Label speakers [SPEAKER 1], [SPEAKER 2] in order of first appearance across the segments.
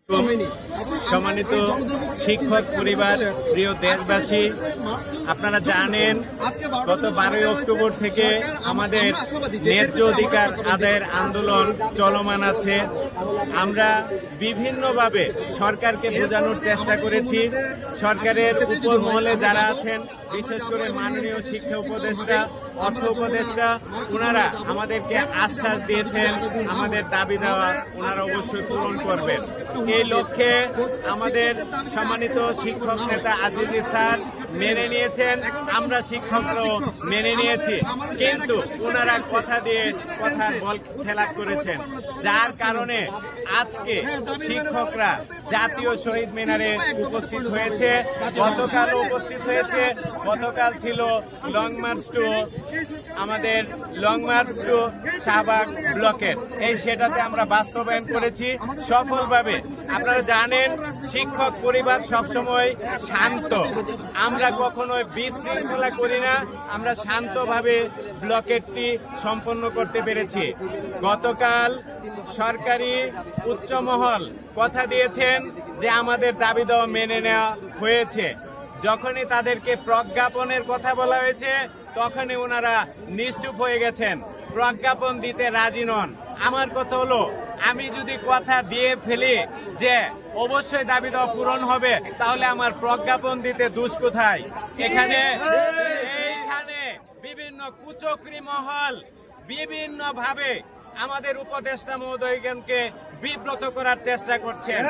[SPEAKER 1] সম্মানিত শিক্ষক পরিবার, প্রিয় দেশবাসী, আপনারা জানেন গত 12 অক্টোবর থেকে আমাদের ন্যায্য অধিকার আদায়ের আন্দোলন চলমান আছে। আমরা বিভিন্নভাবে সরকারকে বোঝানোর চেষ্টা করেছি। সরকারের উপর মহলে যারা আছেন, বিশেষ করে মাননীয় শিক্ষা উপদেষ্টা, অর্থ উপদেষ্টা, ওনারা আমাদেরকে আশ্বাস দিয়েছেন আমাদের দাবি দেওয়া ওনারা অবশ্যই পূরণ করবেন। এই লক্ষ্যে আমাদের সম্মানিত শিক্ষক নেতা আজিজি স্যার মেনে নিয়েছেন, আমরা শিক্ষকরাও মেনে নিয়েছি, কিন্তু ওনারা কথা দিয়ে কথার বল খেলাপ করেছেন, যার কারণে আজকে শিক্ষকরা জাতীয় শহীদ মিনারে উপস্থিত হয়েছে। গতকাল উপস্থিত হয়েছে, গতকাল ছিল লং মার্চ টু শাহবাগ ব্লকের, সেটাতে আমরা বাস্তবায়ন করেছি সফলভাবে। আপনারা জানেন শিক্ষক পরিবার সবসময় শান্ত, আমরা কখনো বিশৃঙ্খলা করি না, আমরা শান্তভাবে ব্লকেটটি সম্পন্ন করতে পেরেছি। গতকাল সরকারি উচ্চ মহল কথা দিয়েছেন যে আমাদের দাবি দেওয়া মেনে নেওয়া হয়েছে। যখনই তাদেরকে প্রজ্ঞাপনের কথা বলা হয়েছে তখনই ওনারা নিশ্চুপ হয়ে গেছেন, প্রজ্ঞাপন দিতে রাজি নন। আমার কথা হলো, আমি যদি কথা দিয়ে ফেলি যে অবশ্যই দাবি দেওয়া পূরণ হবে, তাহলে আমার প্রজ্ঞাপন দিতে দোষ কোথায়? এইখানে বিভিন্ন কুচক্রী মহল বিভিন্নভাবে আমাদের উপদেষ্টা মহোদয়গণকে বিব্রত করার চেষ্টা করছেন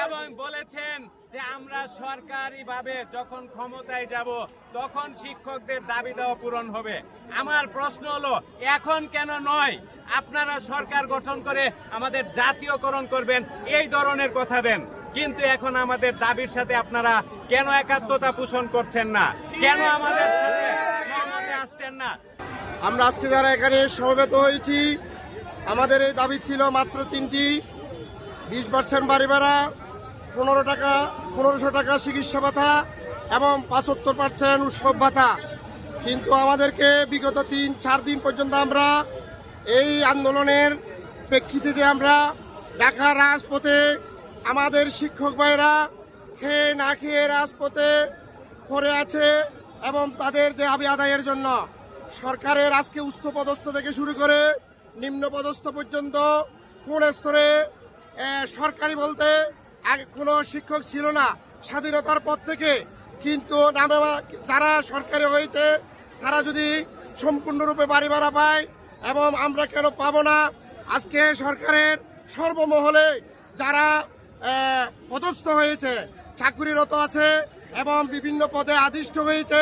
[SPEAKER 1] এবং বলেছেন যে আমরা সরকারিভাবে যখন ক্ষমতায় যাব তখন শিক্ষকদের দাবি দেওয়া পূরণ হবে। আমার প্রশ্ন হলো, এখন কেন নয়? আপনারা সরকার গঠন করে আমাদের জাতীয়করণ করবেন, এই ধরনের কথা দেন, কিন্তু এখন আমাদের দাবির সাথে আপনারা কেন একাত্মতা পোষণ করছেন না? কেন আমাদের সাথে সহমতে আসছেন না?
[SPEAKER 2] আমরা আজকে যারা এখানে সমবেত হয়েছি, আমাদের এই দাবি ছিল মাত্র 3টি: 20% বাড়ি ভাড়া, 1500 টাকা চিকিৎসা ভাতা এবং 75% উৎসব ভাতা। কিন্তু আমাদেরকে বিগত 3-4 দিন পর্যন্ত আমরা এই আন্দোলনের প্রেক্ষিতে আমরা ঢাকা রাজপথে আমাদের শিক্ষক ভাইরা খেয়ে না খেয়ে রাজপথে পড়ে আছে এবং তাদের দাবি আদায়ের জন্য সরকারের আজকে উচ্চপদস্থ থেকে শুরু করে নিম্নপদস্থ পর্যন্ত কোন স্তরে সরকারি বলতে আগে কোনো শিক্ষক ছিল না স্বাধীনতার পর থেকে, কিন্তু নামে যারা সরকারি হয়েছে তারা যদি সম্পূর্ণরূপে বাড়ি ভাড়া পায় এবং আমরা কেন পাবো না? আজকে সরকারের সর্বমহলে যারা পদস্থ হয়েছে, চাকুরিরত আছে এবং বিভিন্ন পদে আদিষ্ট হয়েছে,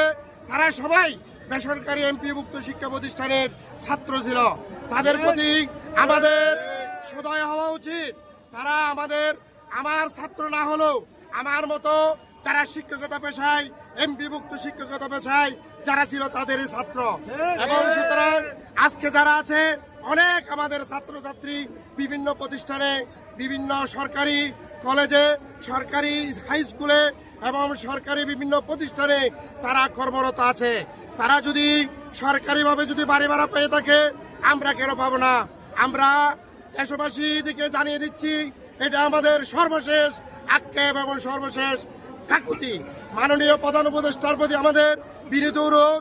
[SPEAKER 2] তারা সবাই বেসরকারি এমপিভুক্ত শিক্ষা প্রতিষ্ঠানের ছাত্র ছিল। তাদের প্রতি আমাদের সদয় হওয়া উচিত। তারা আমার ছাত্র না হলেও আমার মতো যারা শিক্ষকতা পেশায় এমপিভুক্ত শিক্ষকতা পেশায় যারা ছিল তাদেরই ছাত্র। এবং সুতরাং আজকে যারা আছে অনেক আমাদের ছাত্রছাত্রী বিভিন্ন প্রতিষ্ঠানে, বিভিন্ন সরকারি কলেজে, সরকারি হাই স্কুলে এবং সরকারি বিভিন্ন প্রতিষ্ঠানে তারা কর্মরত আছে। তারা যদি সরকারিভাবে যদি বাড়ি ভাড়া পেয়ে থাকে, আমরা কেন পাবো না? আমরা দেশবাসীদেরকে জানিয়ে দিচ্ছি, এটা আমাদের সর্বশেষ আক্ষেপ এবং সর্বশেষ কাকুতি। মাননীয় প্রধান উপদেষ্টার প্রতি আমাদের বিনীত অনুরোধ,